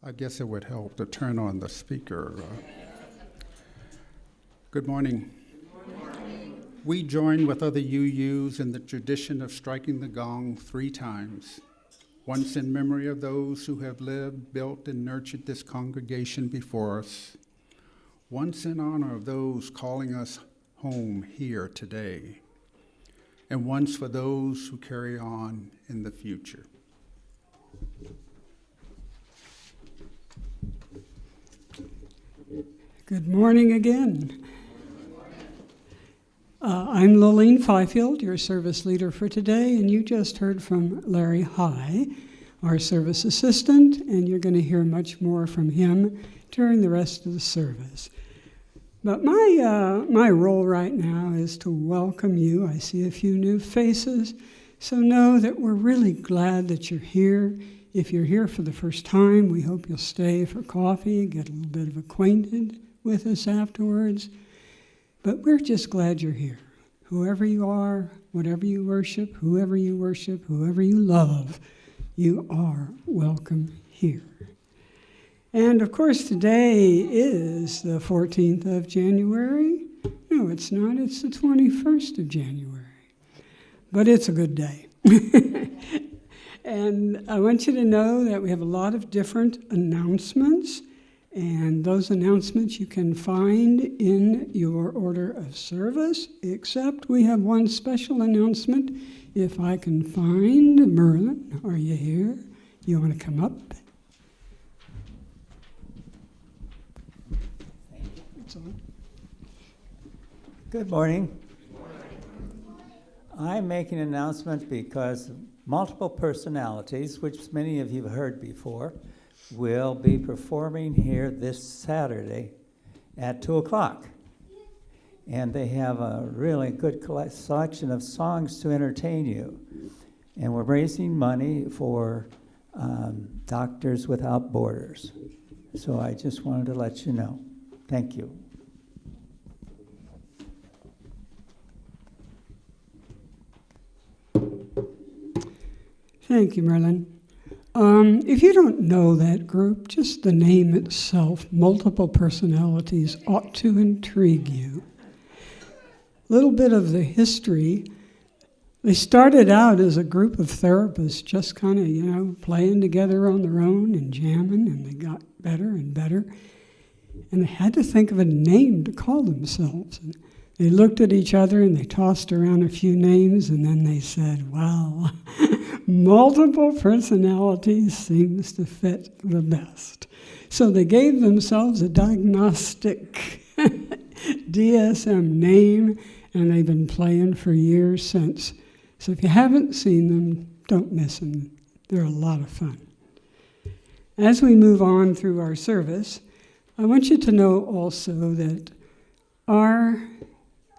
I guess it would help to turn on the speaker. Good morning. Good morning. We join with other UUs in the tradition of striking the gong 3 times, once in memory of those who have lived, built, and nurtured this congregation before us, once in honor of those calling us home here today, and once for those who carry on in the future. Good morning again. I'm Lillian Fifield, your service leader for today, and you just heard from Larry High, our service assistant, and you're going to hear much more from him during the rest of the service. But my role right now is to welcome you. I see a few new faces, so know that we're really glad that you're here. If you're here for the first time, we hope you'll stay for coffee, get a little bit of acquainted with us afterwards. But we're just glad you're here. Whoever you are, whatever you worship, whoever you love, you are welcome here. And of course, today is the 14th of January. No, it's not. It's the 21st of January. But it's a good day. And I want you to know that we have a lot of different announcements. And those announcements you can find in your order of service, except we have one special announcement. If I can find Merlin, are you here? You want to come up? Good morning. I'm making an announcement because multiple personalities, which many of you have heard before, will be performing here this Saturday at 2 o'clock. And they have a really good selection of songs to entertain you. And we're raising money for Doctors Without Borders. So I just wanted to let you know. Thank you. Thank you, Merlin. If you don't know that group, just the name itself, Multiple Personalities, ought to intrigue you. A little bit of the history. They started out as a group of therapists just kind of, playing together on their own and jamming, and they got better and better. And they had to think of a name to call themselves. And they looked at each other and they tossed around a few names, and then they said, well, multiple personalities seems to fit the best. So they gave themselves a diagnostic DSM name, and they've been playing for years since. So if you haven't seen them, don't miss them. They're a lot of fun. As we move on through our service, I want you to know also that our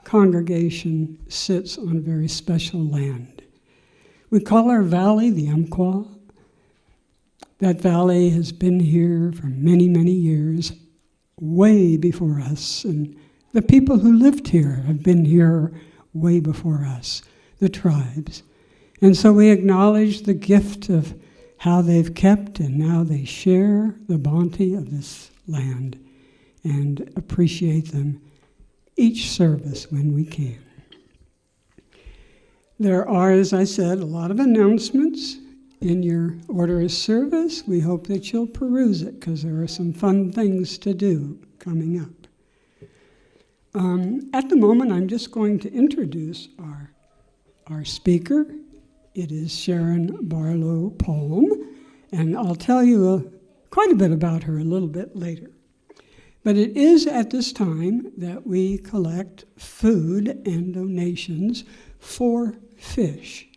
congregation sits on very special land. We call our valley the Umpqua. That valley has been here for many, many years, way before us. And the people who lived here have been here way before us, the tribes. And so we acknowledge the gift of how they've kept and now they share the bounty of this land and appreciate them each service when we can. There are, as I said, a lot of announcements in your order of service. We hope that you'll peruse it because there are some fun things to do coming up. At the moment, I'm just going to introduce our speaker. It is Sharon Barlow Palm, and I'll tell you quite a bit about her a little bit later. But it is at this time that we collect food and donations for fish.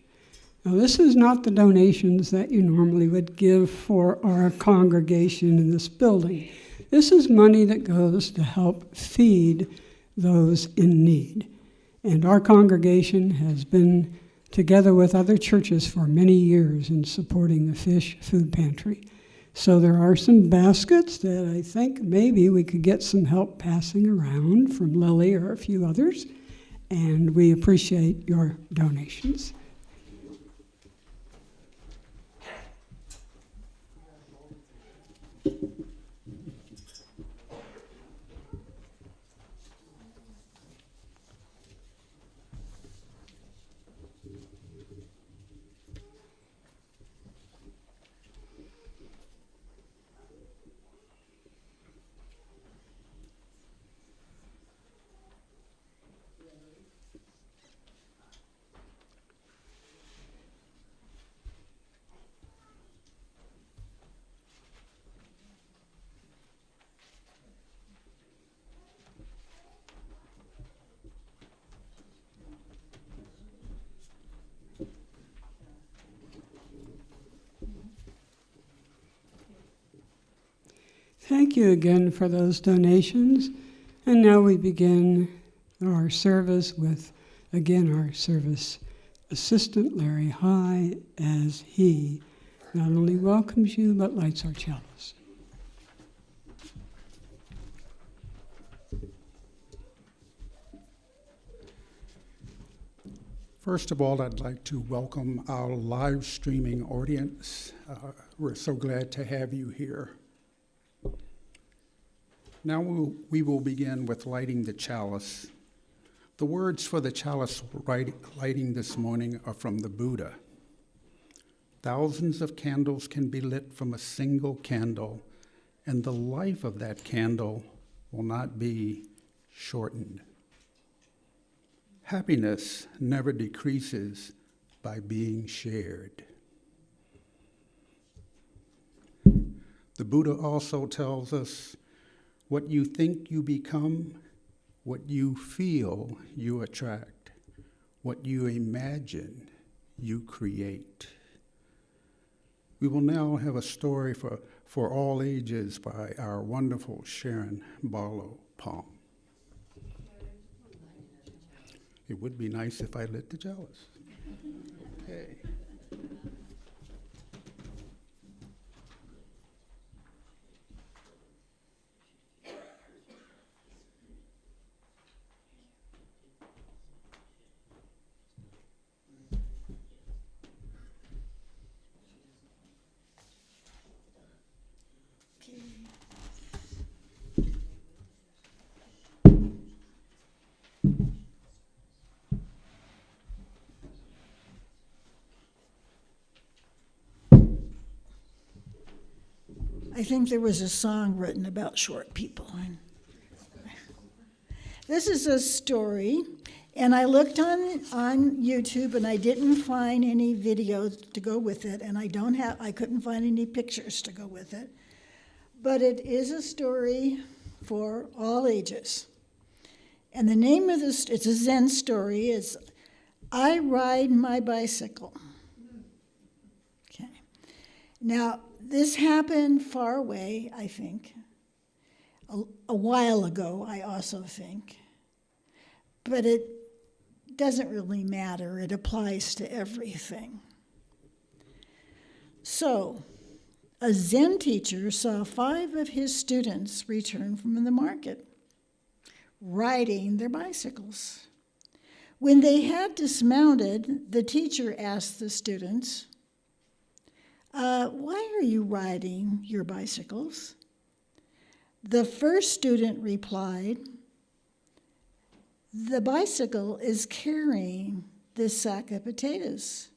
Now, this is not the donations that you normally would give for our congregation in this building. This is money that goes to help feed those in need. And our congregation has been together with other churches for many years in supporting the Fish Food Pantry. So there are some baskets that I think maybe we could get some help passing around from Lily or a few others, and we appreciate your donations. Thank you again for those donations. And now we begin our service with, again, our service assistant, Larry High, as he not only welcomes you, but lights our chalice. First of all, I'd like to welcome our live streaming audience. We're so glad to have you here. Now we will begin with lighting the chalice. The words for the chalice lighting this morning are from the Buddha. Thousands of candles can be lit from a single candle, and the life of that candle will not be shortened. Happiness never decreases by being shared. The Buddha also tells us, what you think you become, what you feel you attract, what you imagine you create. We will now have a story for all ages by our wonderful Sharon Barlow Palm. It would be nice if I lit the chalice. Okay. I think there was a song written about short people. This is a story, and I looked on YouTube and I didn't find any videos to go with it, and I couldn't find any pictures to go with it. But it is a story for all ages. And the name of this, it's a Zen story, is I Ride My Bicycle. Okay. Now, this happened far away, I think, a while ago, I also think. But it doesn't really matter. It applies to everything. So, a Zen teacher saw 5 of his students return from the market, riding their bicycles. When they had dismounted, the teacher asked the students, why are you riding your bicycles? The first student replied, the bicycle is carrying this sack of potatoes.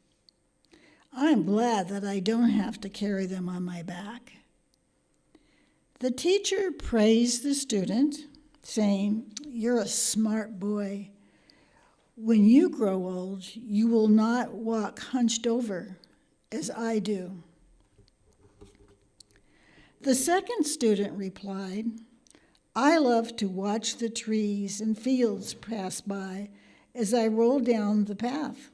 I'm glad that I don't have to carry them on my back. The teacher praised the student, saying, you're a smart boy. When you grow old, you will not walk hunched over as I do. The second student replied, I love to watch the trees and fields pass by as I roll down the path.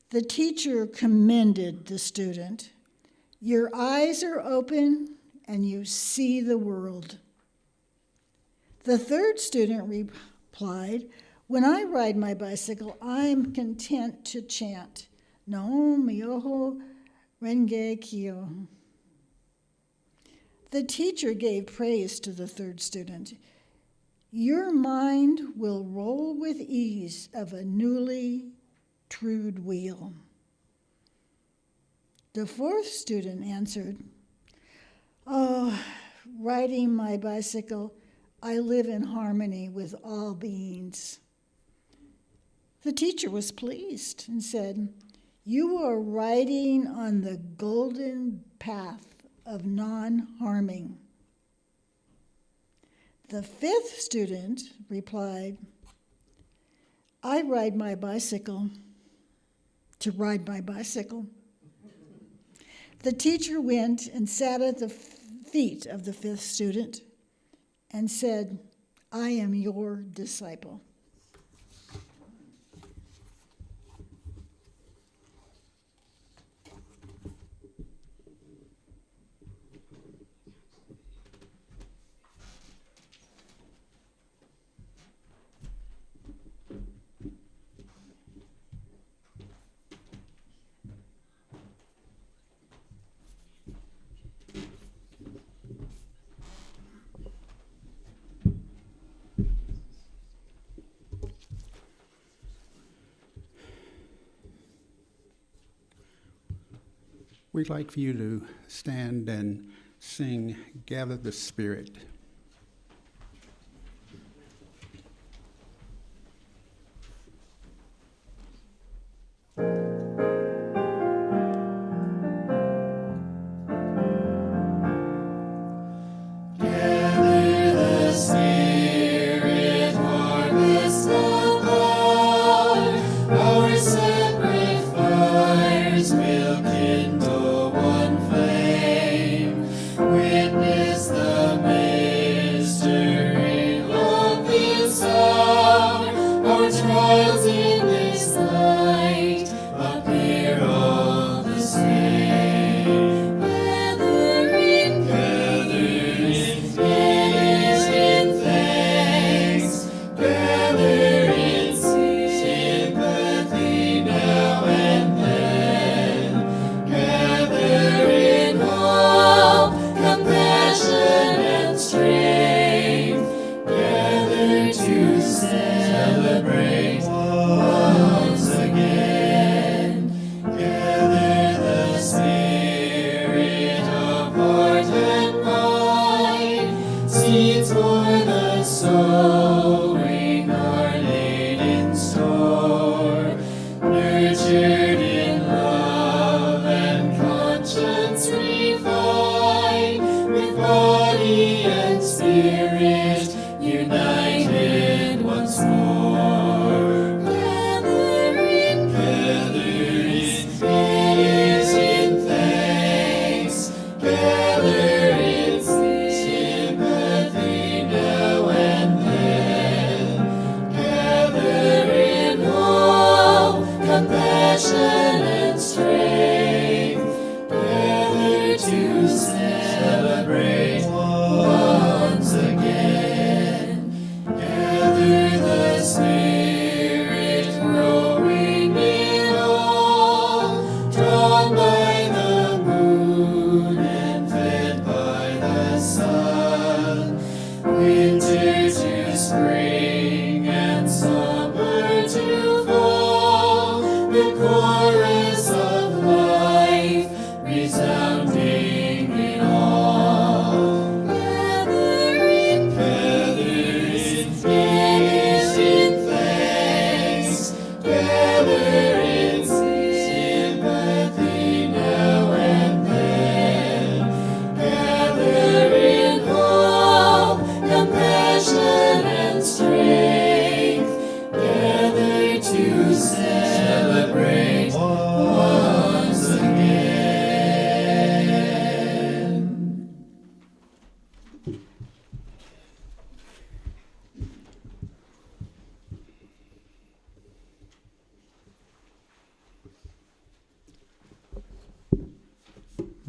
The teacher commended the student. Your eyes are open and you see the world. The third student replied, when I ride my bicycle, I am content to chant, No Myoho Renge Kyo. The teacher gave praise to the third student. Your mind will roll with ease of a newly trued wheel. The fourth student answered, oh, riding my bicycle, I live in harmony with all beings. The teacher was pleased and said, you are riding on the golden path of non-harming. The fifth student replied, I ride my bicycle to ride my bicycle. The teacher went and sat at the feet of the fifth student and said, I am your disciple. we'd like for you to stand and sing Gather the Spirit.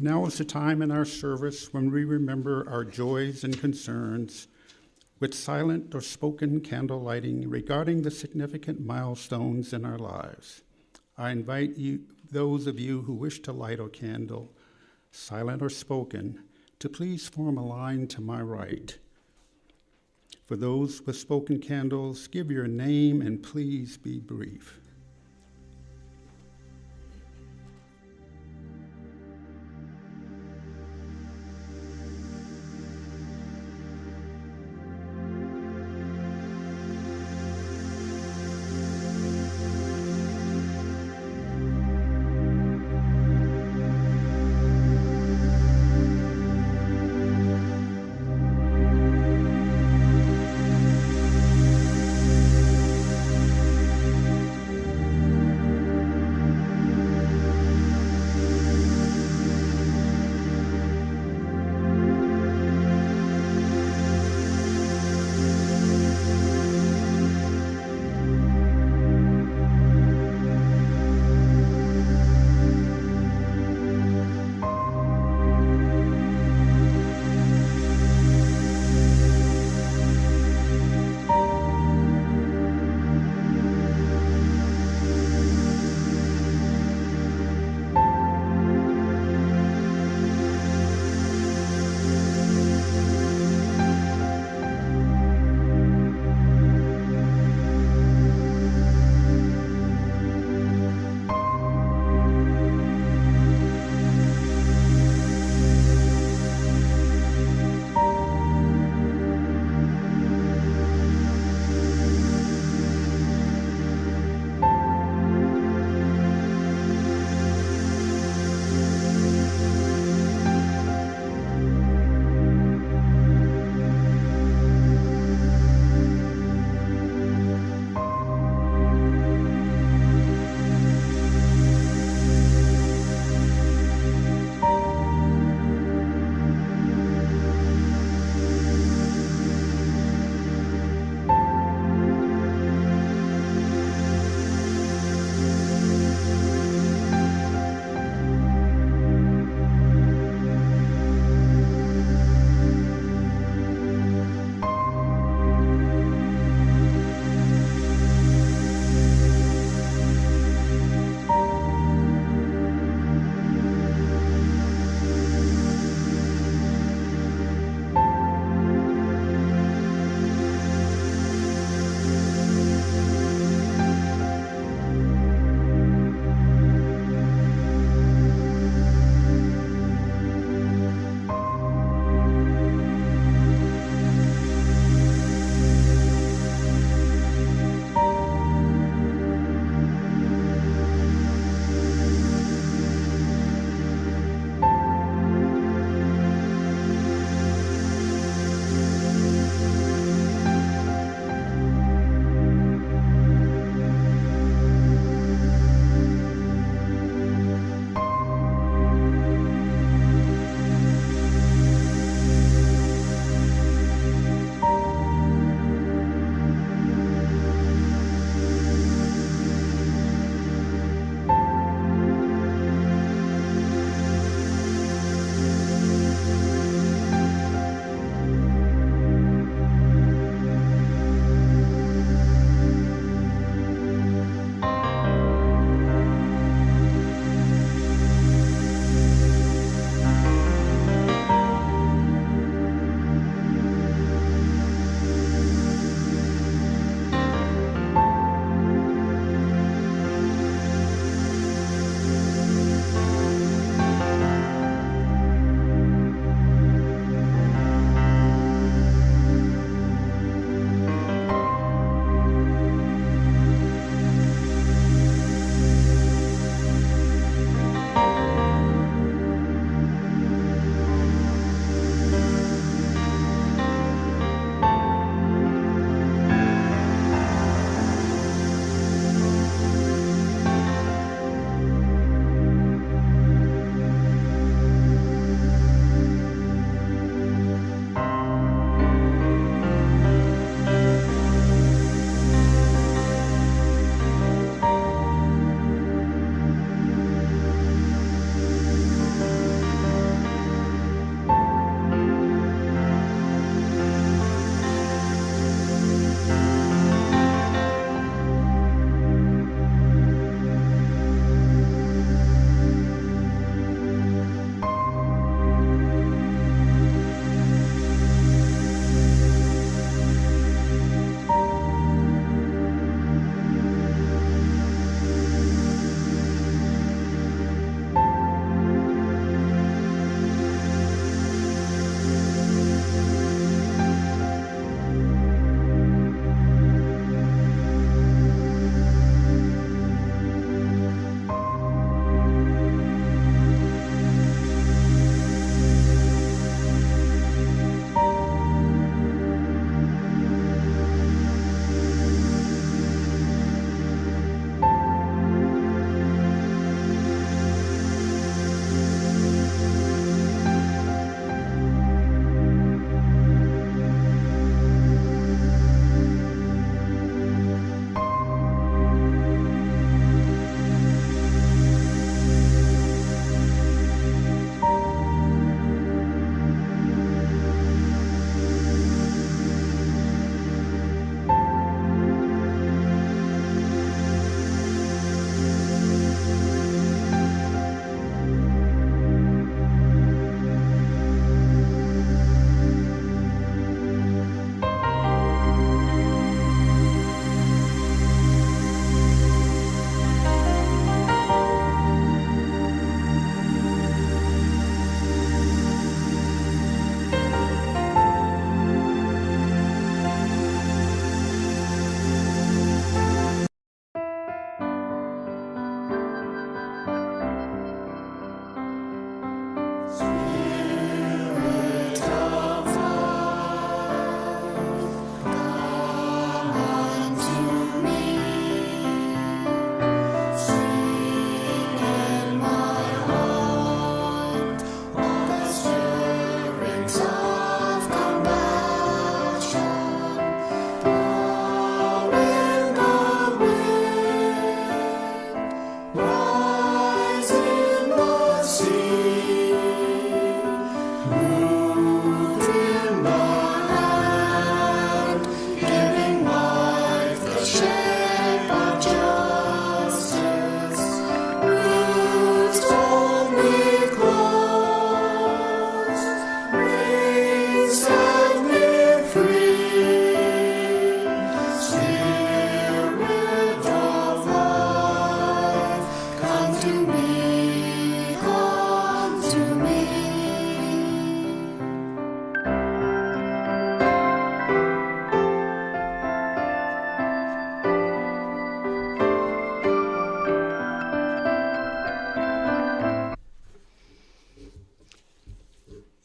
Now is the time in our service when we remember our joys and concerns with silent or spoken candle lighting regarding the significant milestones in our lives. I invite you, those of you who wish to light a candle, silent or spoken, to please form a line to my right. For those with spoken candles, give your name and please be brief.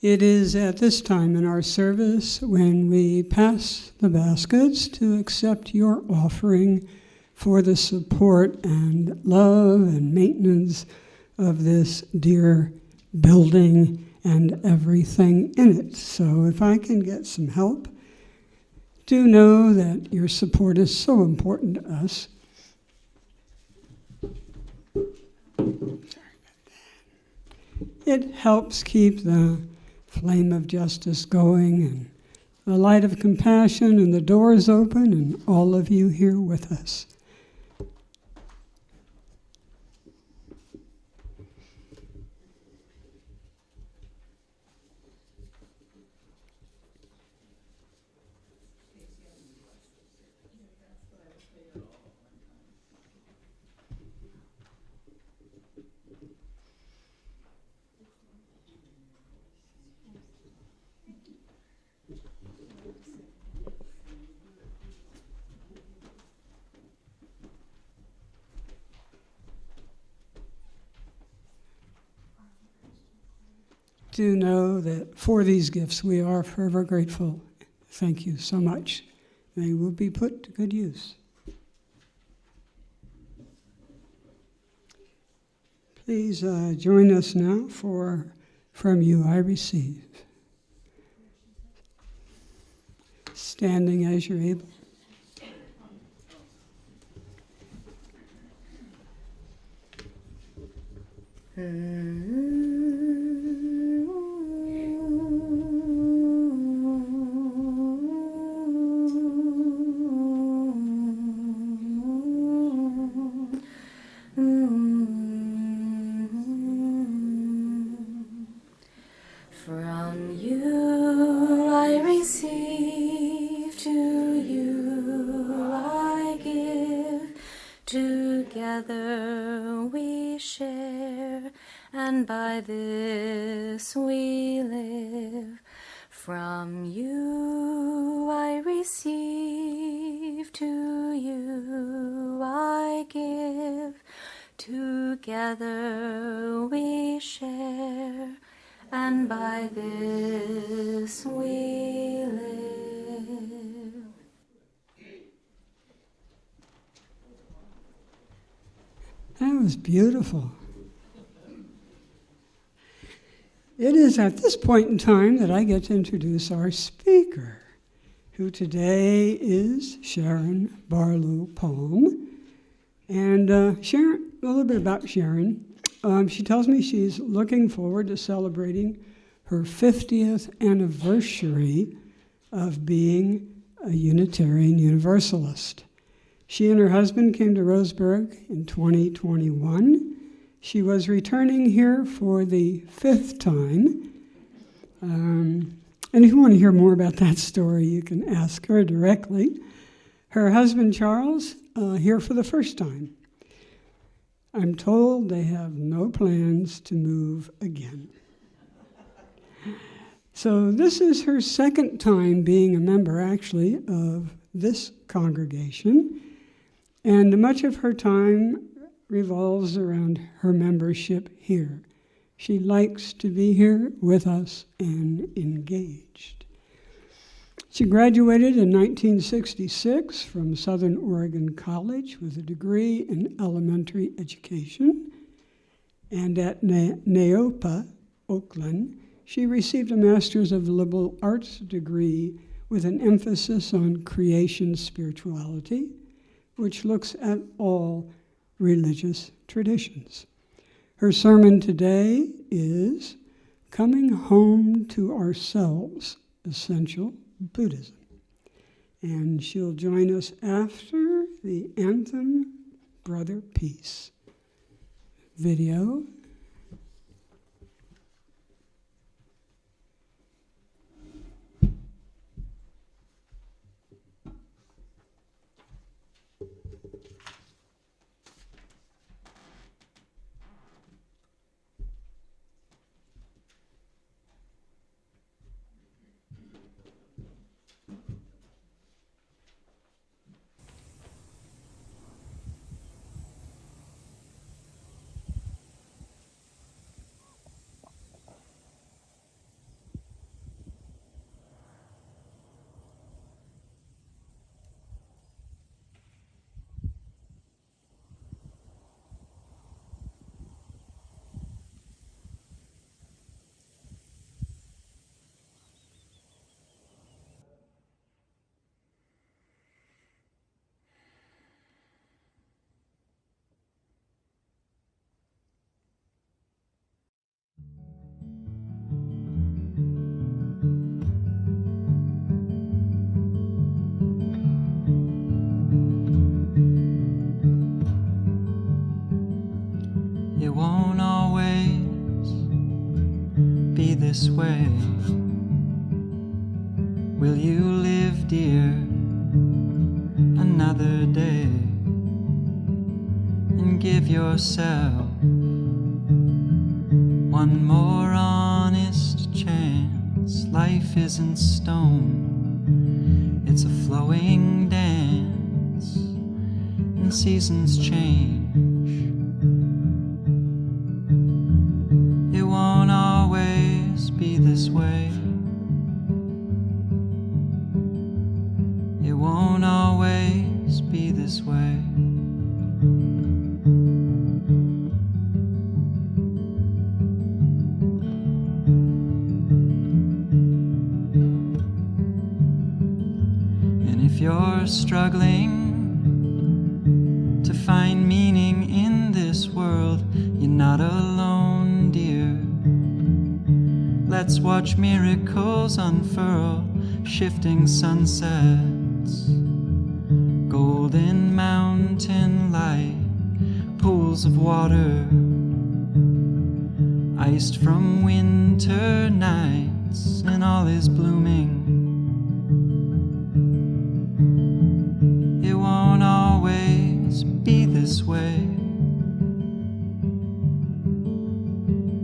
It is at this time in our service when we pass the baskets to accept your offering for the support and love and maintenance of this dear building and everything in it. So if I can get some help, do know that your support is so important to us. It helps keep the flame of justice going and the light of compassion and the doors open and all of you here with us. Do know that for these gifts we are forever grateful. Thank you so much. They will be put to good use. Please join us now for From You I Receive. Standing as you're able. From you I receive, to you I give. Together we share, and by this we live. From you I receive, to you I give. Together we share, and by this we live. That was beautiful. It is at this point in time that I get to introduce our speaker, who today is Sharon Barlow Palm. And Sharon, a little bit about Sharon. She tells me she's looking forward to celebrating her 50th anniversary of being a Unitarian Universalist. She and her husband came to Roseburg in 2021. She was returning here for the 5th time. And if you want to hear more about that story, you can ask her directly. Her husband, Charles, here for the first time. I'm told they have no plans to move again. So this is her second time being a member, actually, of this congregation. And much of her time revolves around her membership here. She likes to be here with us and engaged. She graduated in 1966 from Southern Oregon College with a degree in elementary education. And at Neopa, Oakland, she received a Master's of Liberal Arts degree with an emphasis on creation spirituality, which looks at all religious traditions. Her sermon today is Coming Home to Ourselves, Essential Buddhism. And she'll join us after the anthem, Brother Peace. Video. It won't always be this way. Will you live, dear, another day and give yourself one more honest chance? Life isn't stone, it's a flowing dance, and seasons change. It won't always be this way. It won't always be this way. And if you're struggling to find meaning in this world, you're not alone, dear. Let's watch miracles unfurl, shifting sunsets, golden mountain light, pools of water, iced from winter nights, and all is blooming. It won't always be this way.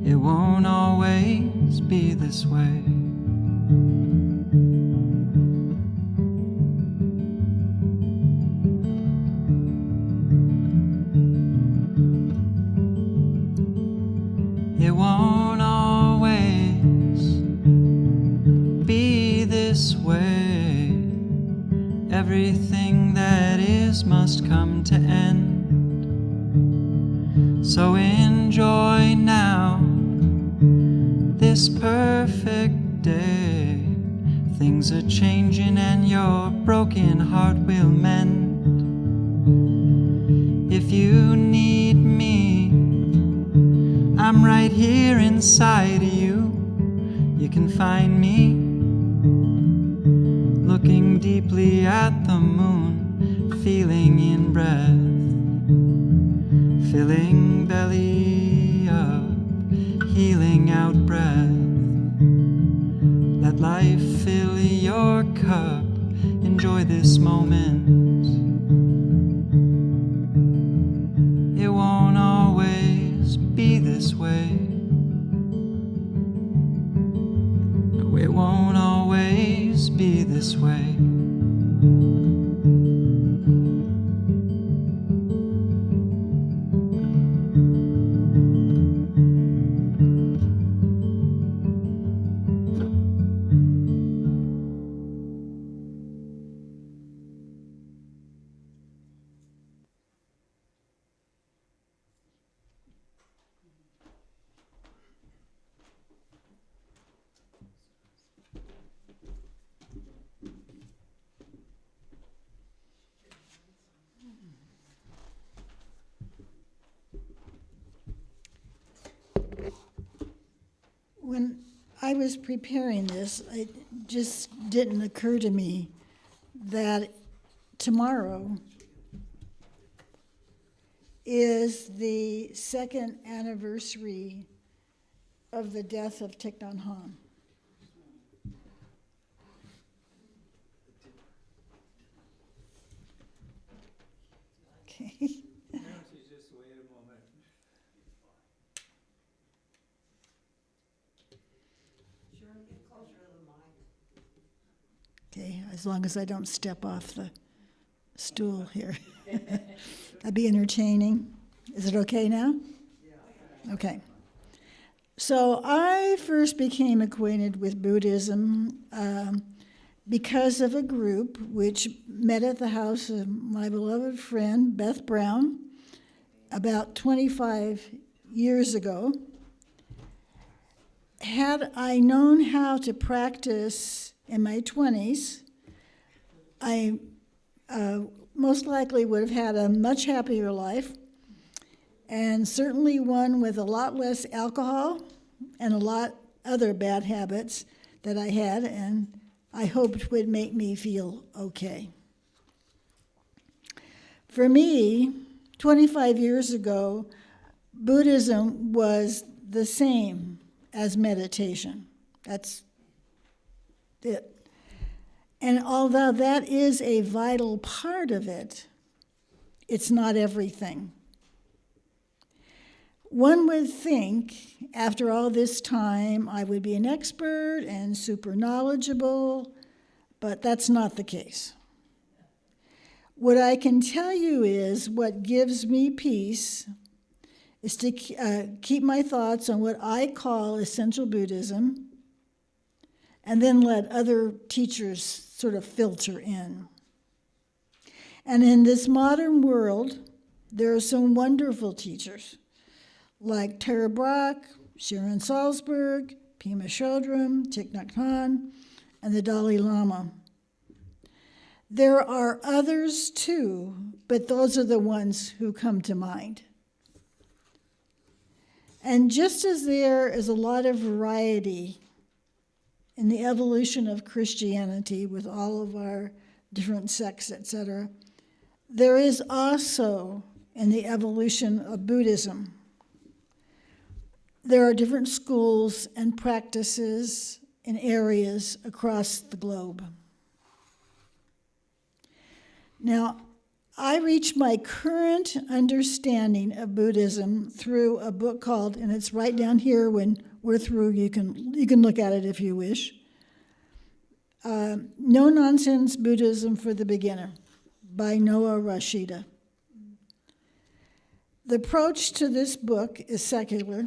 It won't always be this way. It won't always be this way. Everything that is must come to end. So enjoy now this perfect day. Things are changing and your broken heart will mend. If you need me, I'm right here inside of you. You can find me looking deeply at the moon, feeling in breath, filling belly up, healing out breath. Let life fill your cup, enjoy this moment. It won't always be this way. No, it won't always be this way. when I was preparing this, it just didn't occur to me that tomorrow is the second anniversary of the death of Thich Nhat Hanh. Okay. Okay, as long as I don't step off the stool here. That'd be entertaining. Is it okay now? Yeah. Okay. So I first became acquainted with Buddhism because of a group which met at the house of my beloved friend, Beth Brown, about 25 years ago. Had I known how to practice in my 20s, I most likely would have had a much happier life, and certainly one with a lot less alcohol and a lot other bad habits that I had, and I hoped would make me feel okay. For me, 25 years ago, Buddhism was the same as meditation. That's it. And although that is a vital part of it, it's not everything. One would think, after all this time, I would be an expert and super knowledgeable, but that's not the case. What I can tell you is what gives me peace is to keep my thoughts on what I call essential Buddhism, and then let other teachers sort of filter in. And in this modern world, there are some wonderful teachers, like Tara Brach, Sharon Salzberg, Pema Chodron, Thich Nhat Hanh, and the Dalai Lama. There are others too, but those are the ones who come to mind. And just as there is a lot of variety in the evolution of Christianity with all of our different sects, etc., there is also in the evolution of Buddhism. There are different schools and practices in areas across the globe. Now, I reached my current understanding of Buddhism through a book called, and it's right down here when we're through, you can look at it if you wish, No Nonsense Buddhism for the Beginner by Noah Rashida. The approach to this book is secular,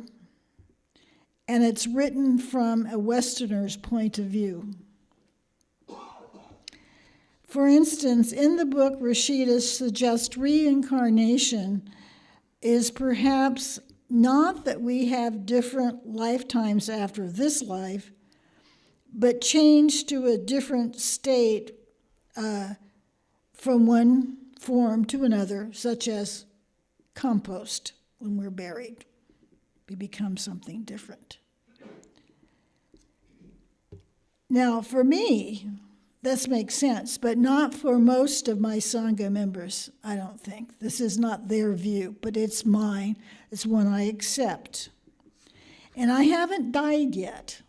and it's written from a Westerner's point of view. For instance, in the book, Rashida suggests reincarnation is perhaps not that we have different lifetimes after this life, but change to a different state from one form to another, such as compost when we're buried. We become something different. Now, for me, this makes sense, but not for most of my Sangha members, I don't think. This is not their view, but it's mine. It's one I accept. And I haven't died yet,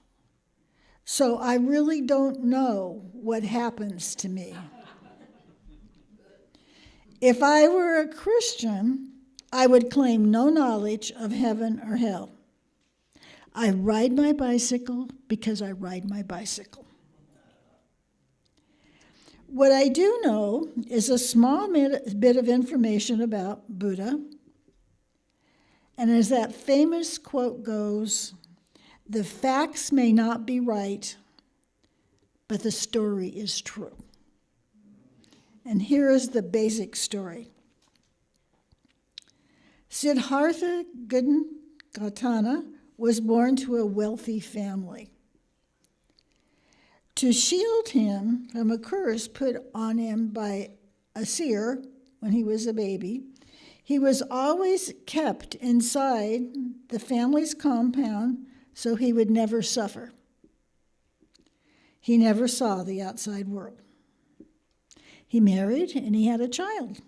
so I really don't know what happens to me. If I were a Christian, I would claim no knowledge of heaven or hell. I ride my bicycle because I ride my bicycle. What I do know is a small bit of information about Buddha. And as that famous quote goes, the facts may not be right, but the story is true. And here is the basic story. Siddhartha Gautama was born to a wealthy family. To shield him from a curse put on him by a seer when he was a baby, he was always kept inside the family's compound so he would never suffer. He never saw the outside world. He married and he had a child.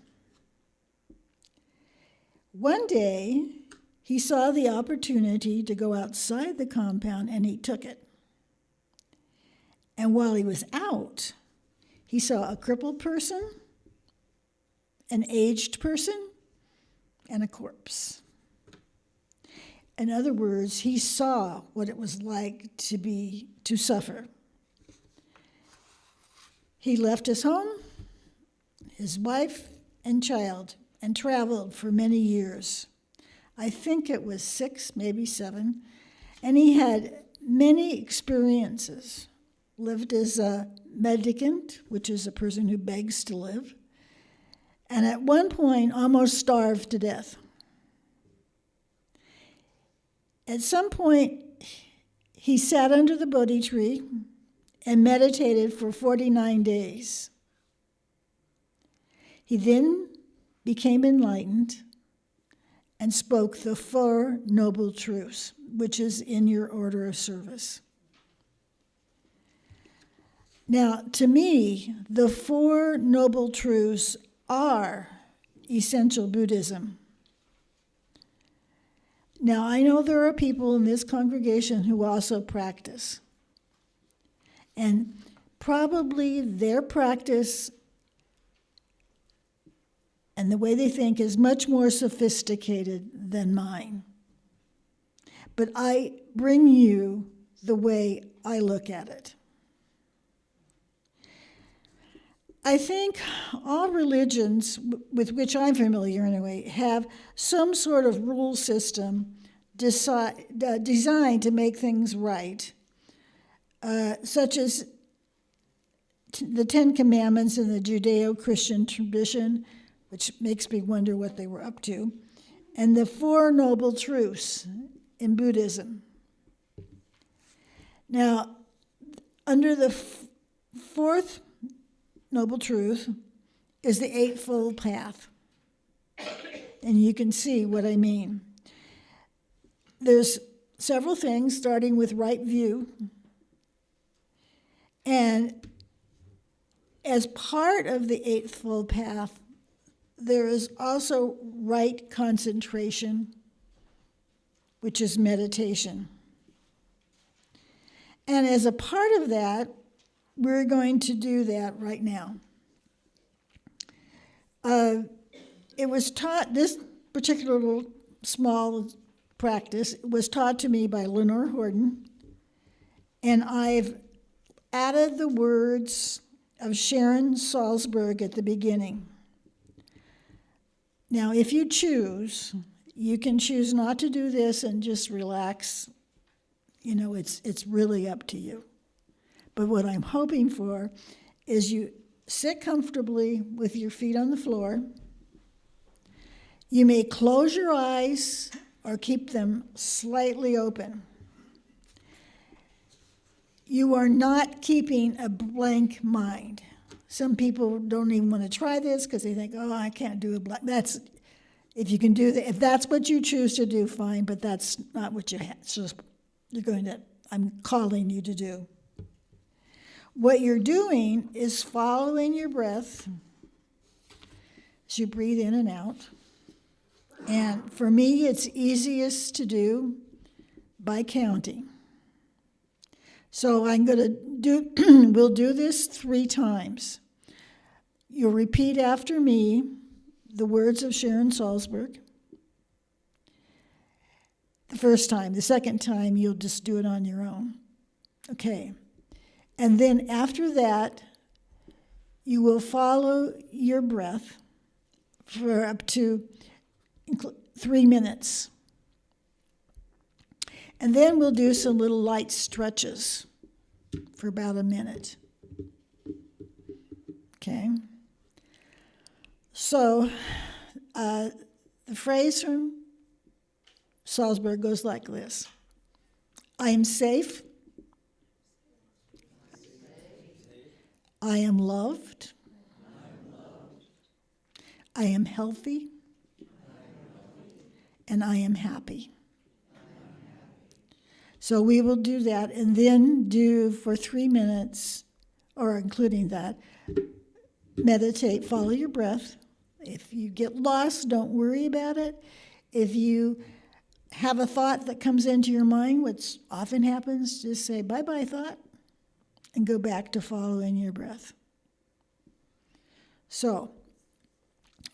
One day, he saw the opportunity to go outside the compound and he took it. And while he was out, he saw a crippled person, an aged person, and a corpse. In other words, he saw what it was like to suffer. He left his home, his wife and child, and traveled for many years. I think it was 6, maybe 7, and he had many experiences. Lived as a mendicant, which is a person who begs to live, and at one point almost starved to death. At some point, he sat under the Bodhi tree and meditated for 49 days. He then became enlightened and spoke the 4 Noble Truths, which is in your order of service. Now, to me, the 4 Noble Truths are essential Buddhism. Now, I know there are people in this congregation who also practice. And probably their practice and the way they think is much more sophisticated than mine. But I bring you the way I look at it. I think all religions, with which I'm familiar anyway, have some sort of rule system designed to make things right, such as the 10 Commandments in the Judeo-Christian tradition, which makes me wonder what they were up to, and the 4 Noble Truths in Buddhism. Now, under the 4th Noble Truth is the Eightfold Path. And you can see what I mean. There's several things, starting with right view. And as part of the Eightfold Path, there is also right concentration, which is meditation. And as a part of that, we're going to do that right now. It was taught, this particular little small practice was taught to me by Lenore Horton, and I've added the words of Sharon Salzberg at the beginning. Now, if you choose, you can choose not to do this and just relax. You know, it's really up to you. But what I'm hoping for is you sit comfortably with your feet on the floor. You may close your eyes or keep them slightly open. You are not keeping a blank mind. Some people don't even want to try this because they think, oh, I can't do a blank. That's, if you can do that, if that's what you choose to do, fine, but that's not what I'm calling you to do. What you're doing is following your breath as you breathe in and out. And for me, it's easiest to do by counting. So I'm going to do, we'll do this 3 times. You'll repeat after me the words of Sharon Salzberg. The first time. The second time, you'll just do it on your own. Okay. And then after that, you will follow your breath for up to 3 minutes. And then we'll do some little light stretches for about a minute. Okay? So the phrase from Salzberg goes like this. I am safe. I am loved. I am healthy. And I am happy. So we will do that and then do for 3 minutes, or including that, meditate, follow your breath. If you get lost, don't worry about it. If you have a thought that comes into your mind, which often happens, just say, bye-bye, thought, and go back to following your breath. So,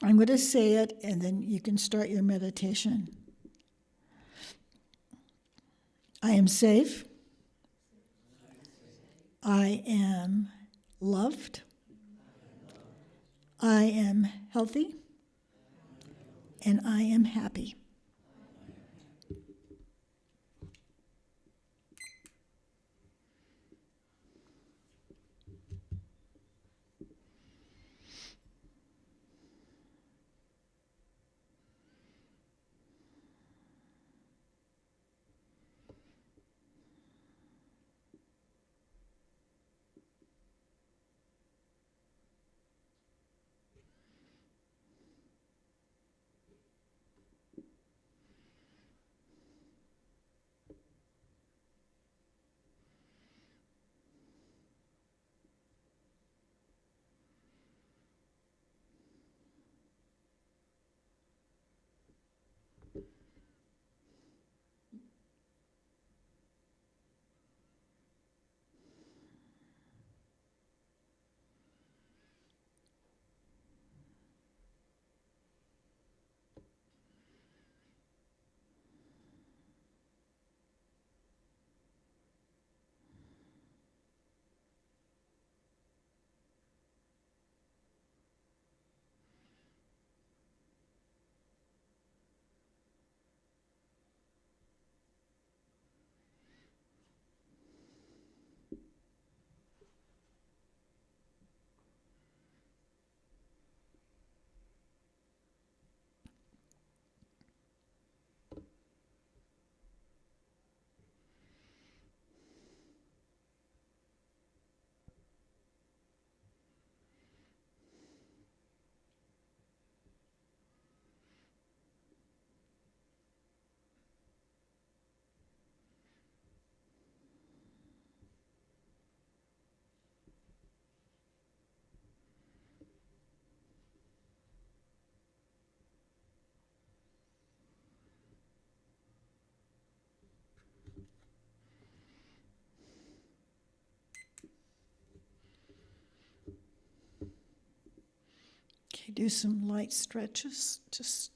I'm going to say it, and then you can start your meditation. I am safe. I am loved. I am healthy. And I am happy. Okay, do some light stretches. Just.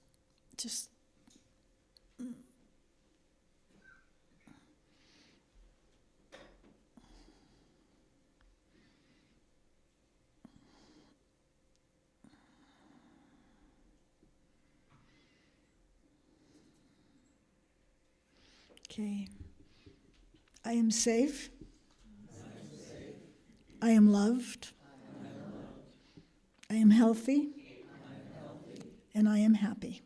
Okay. I am safe. I am loved. I am healthy. And I am happy.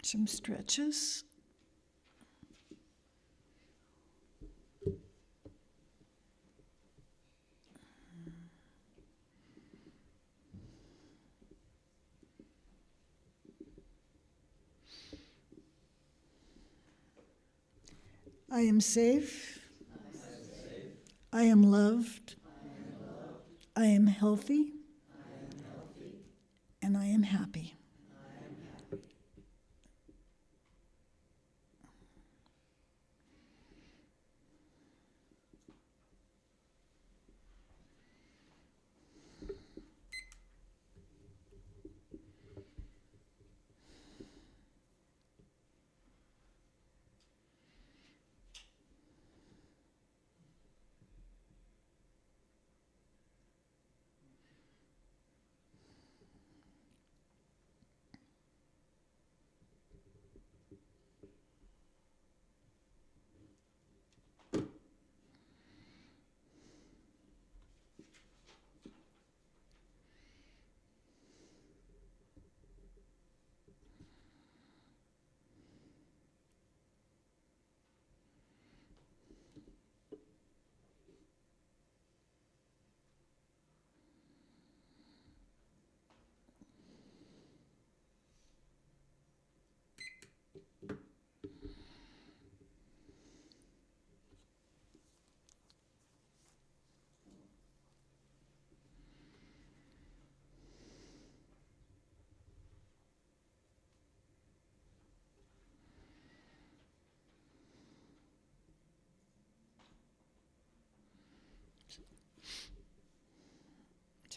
Some stretches. I am safe. I am loved. I am healthy. And I am happy.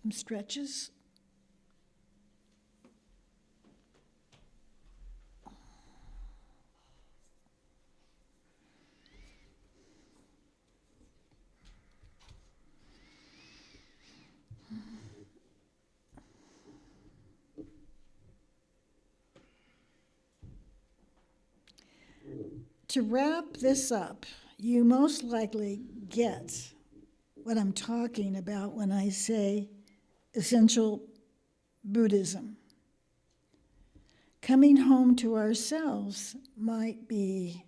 Some stretches. To wrap this up, you most likely get what I'm talking about when I say essential Buddhism. Coming home to ourselves might be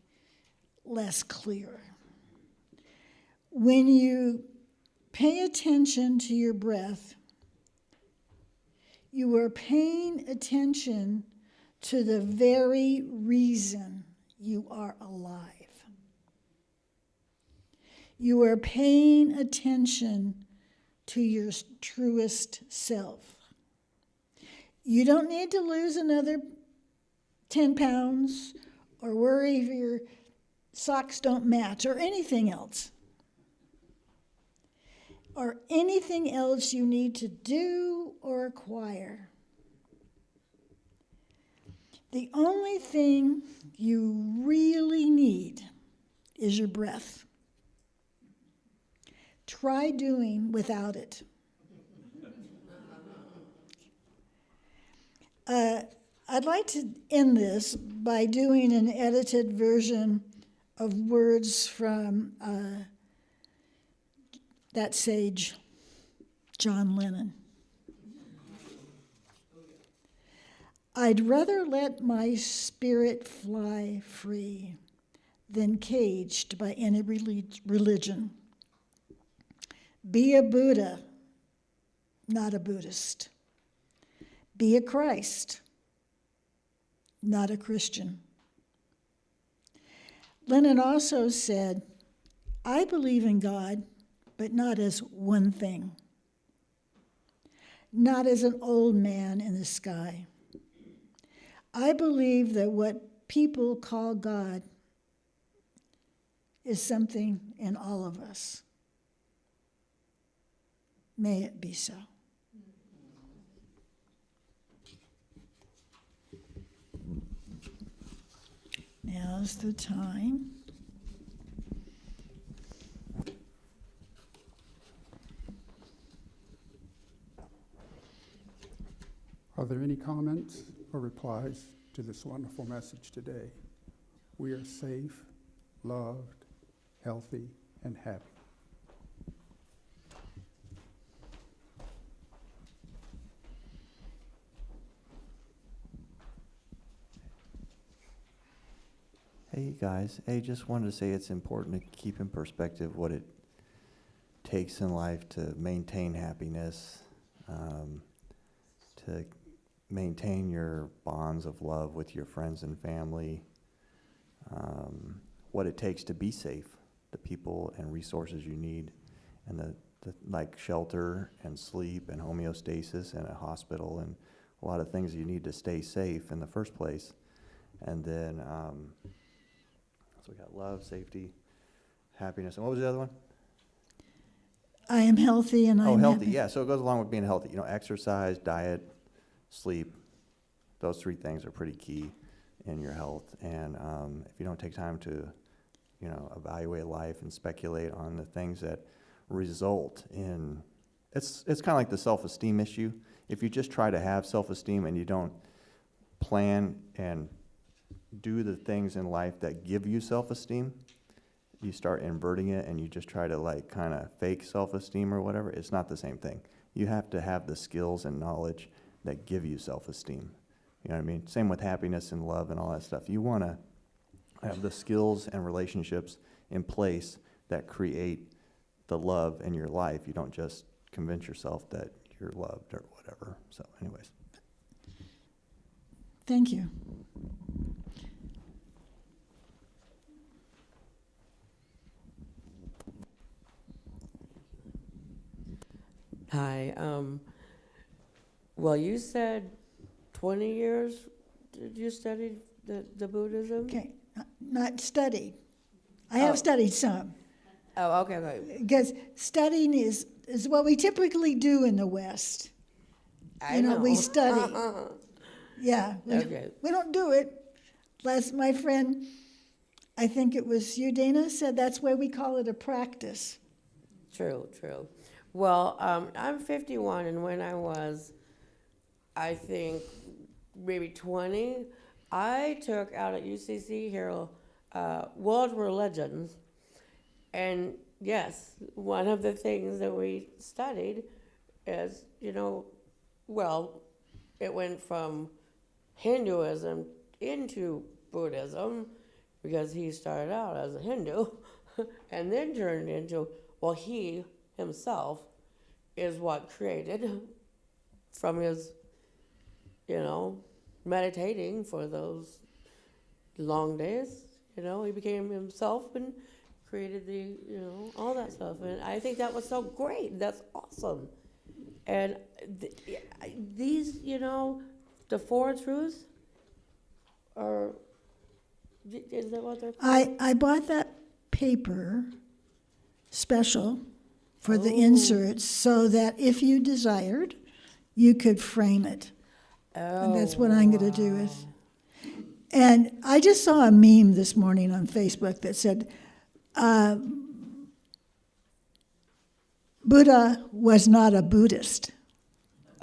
less clear. When you pay attention to your breath, you are paying attention to the very reason you are alive. You are paying attention to your truest self. You don't need to lose another 10 pounds or worry if your socks don't match or anything else. Or anything else you need to do or acquire. The only thing you really need is your breath. Try doing without it. I'd like to end this by doing an edited version of words from that sage, John Lennon. I'd rather let my spirit fly free than caged by any religion. Be a Buddha, not a Buddhist. Be a Christ, not a Christian. Lennon also said, I believe in God, but not as one thing, not as an old man in the sky. I believe that what people call God is something in all of us. May it be so. Now's the time. Are there any comments or replies to this wonderful message today? We are safe, loved, healthy, and happy. Hey guys, hey, just wanted to say it's important to keep in perspective what it takes in life to maintain happiness, to maintain your bonds of love with your friends and family, what it takes to be safe, the people and resources you need, and the like shelter and sleep and homeostasis and a hospital and a lot of things you need to stay safe in the first place. And then, so we got love, safety, happiness, and what was the other one? I am healthy and I'm Healthy, happy. yeah, so it goes along with being healthy. You know, exercise, diet, sleep, those three things are pretty key in your health. And if you don't take time to, you know, evaluate life and speculate on the things that result in, it's kind of like the self-esteem issue. If you just try to have self-esteem and you don't plan and do the things in life that give you self-esteem, you start inverting it and you just try to like kind of fake self-esteem or whatever. It's not the same thing. You have to have the skills and knowledge that give you self-esteem. You know what I mean? Same with happiness and love and all that stuff. You want to have the skills and relationships in place that create the love in your life. You don't just convince yourself that you're loved or whatever. So anyways. Thank you. Hi. Well, you said 20 years did you study the Buddhism? Okay, not studied. I have studied some. Oh, okay. Because studying is what we typically do in the West. I You know, we know. study. Yeah. Okay. We don't do it. My friend, I think it was you, Dana, said that's why we call it a practice. True. Well, I'm 51, and when I was, I think, maybe 20, I took out at UCC here world religions. And yes, one of the things that we studied is, you know, well, it went from Hinduism into Buddhism because he started out as a Hindu and then turned into, well, he himself is what created from his, you know, meditating for those long days. You know, he became himself and created the, you know, all that stuff. And I think that was so great. That's awesome. And these, you know, the four truths are, is that what they're called? I bought that paper special for the Oh. inserts so that if you desired, you could frame it. And that's what I'm going to do is. And I just saw a meme this morning on Facebook that said, Buddha was not a Buddhist.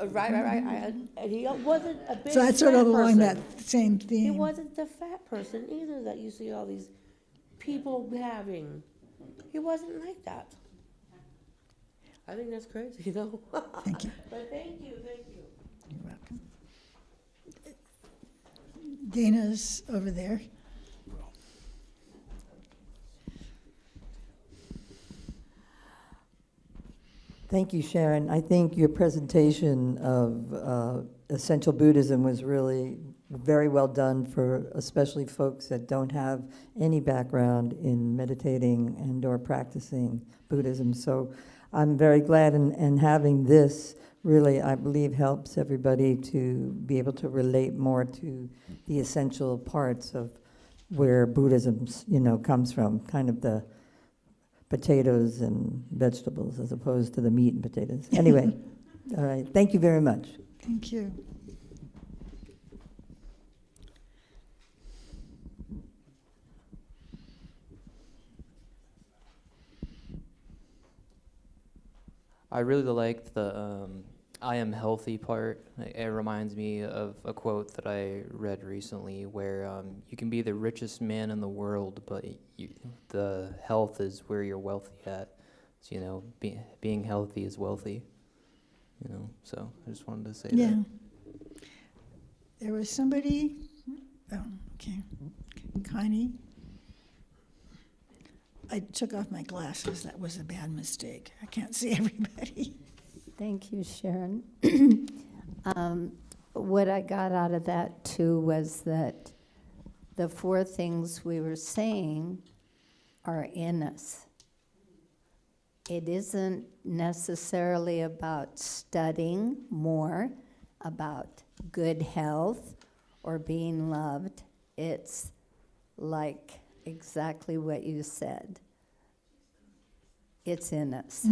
Right. And he wasn't a big So that's sort of fat along that person. same He theme. wasn't the fat person either that you see all these people having. He wasn't like that. I think that's crazy, though. Thank you. But thank you. You're welcome. Dana's over there. Thank you, Sharon. I think your presentation of essential Buddhism was really very well done for especially folks that don't have any background in meditating and or practicing Buddhism. So I'm very glad, and having this really, I believe, helps everybody to be able to relate more to the essential parts of where Buddhism, you know, comes from, kind of the potatoes and vegetables as opposed to the meat and potatoes. Anyway, all right, thank you very much. Thank you. I really liked the I am healthy part. It reminds me of a quote that I read recently where you can be the richest man in the world, but the health is where you're wealthy at. So, you know, being healthy is wealthy. You know, so I just wanted to say Yeah. that. There was somebody, oh, okay, Connie. I took off my glasses. That was a bad mistake. I can't see everybody. Thank you, Sharon. What I got out of that too was that the four things we were saying are in us. It isn't necessarily about studying more, about good health or being loved. It's like exactly what you said. It's in us.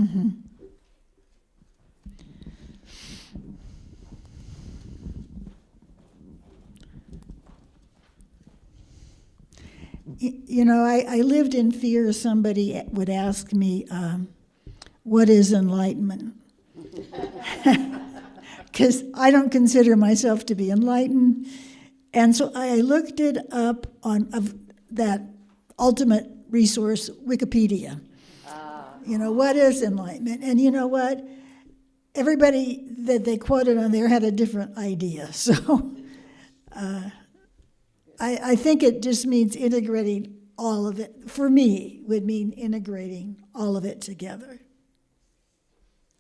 You know, I lived in fear somebody would ask me, what is enlightenment? Because I don't consider myself to be enlightened. And so I looked it up on that ultimate resource, Wikipedia. You know, what is enlightenment? And you know what? Everybody that they quoted on there had a different idea. So I think it just means integrating all of it. For me, would mean integrating all of it together.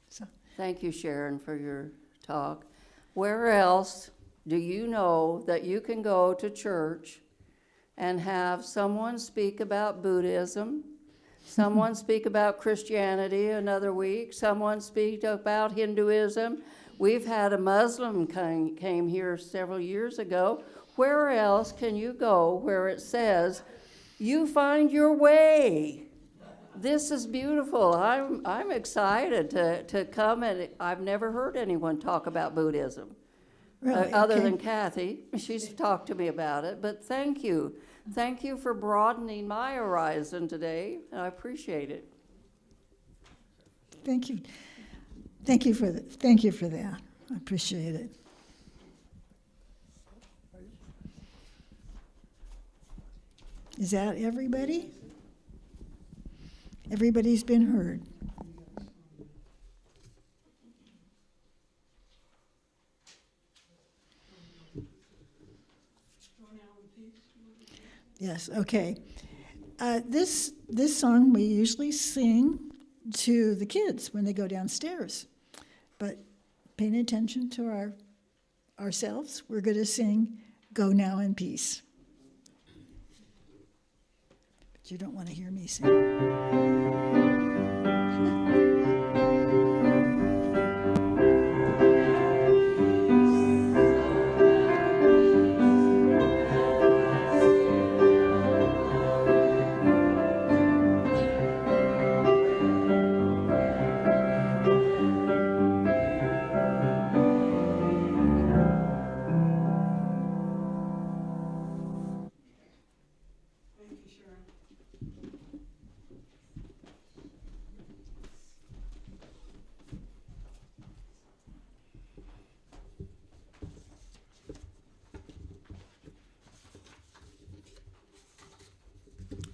So. Thank you, Sharon, for your talk. Where else do you know that you can go to church and have someone speak about Buddhism, someone speak about Christianity another week, someone speak about Hinduism? We've had a Muslim came here several years ago. Where else can you go where it says, you find your way? This is beautiful. I'm excited to come, and I've never heard anyone talk about Buddhism. Really? Other Okay. than Kathy. She's talked to me about it, but thank you. Thank you for broadening my horizon today. I appreciate it. Thank you. Thank you for that. I appreciate it. Is that everybody? Everybody's been heard. Yes, okay. This song we usually sing to the kids when they go downstairs. But paying attention to ourselves, we're going to sing Go Now in Peace. But you don't want to hear me sing.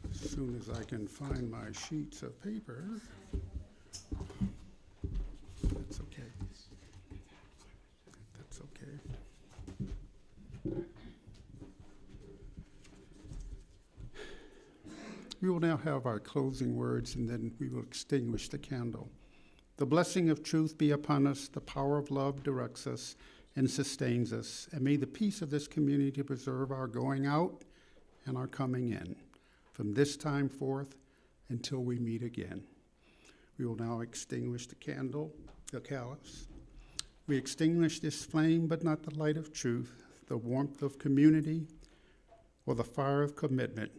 As soon as I can find my sheets of paper. That's okay. That's okay. We will now have our closing words, and then we will extinguish the candle. The blessing of truth be upon us. The power of love directs us and sustains us. And may the peace of this community preserve our going out and our coming in, from this time forth until we meet again. We will now extinguish the candle, the chalice. We extinguish this flame, but not the light of truth, the warmth of community, or the fire of commitment.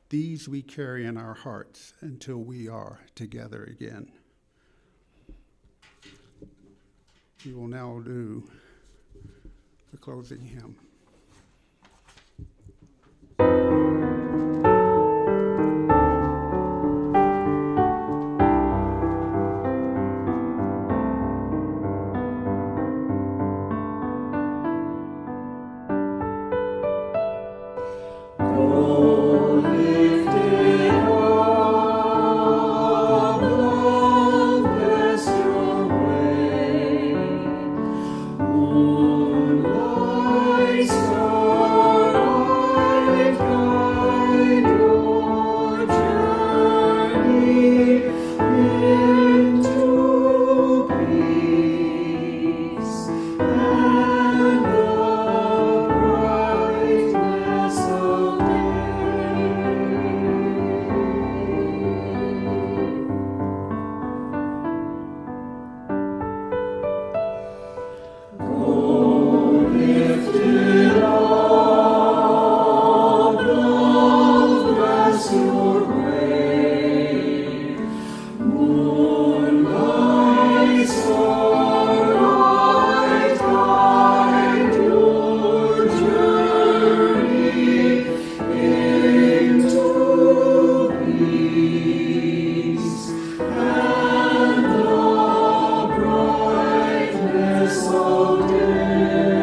These we carry in our hearts until we are together again. We will now do the closing hymn. Moonlight so dear.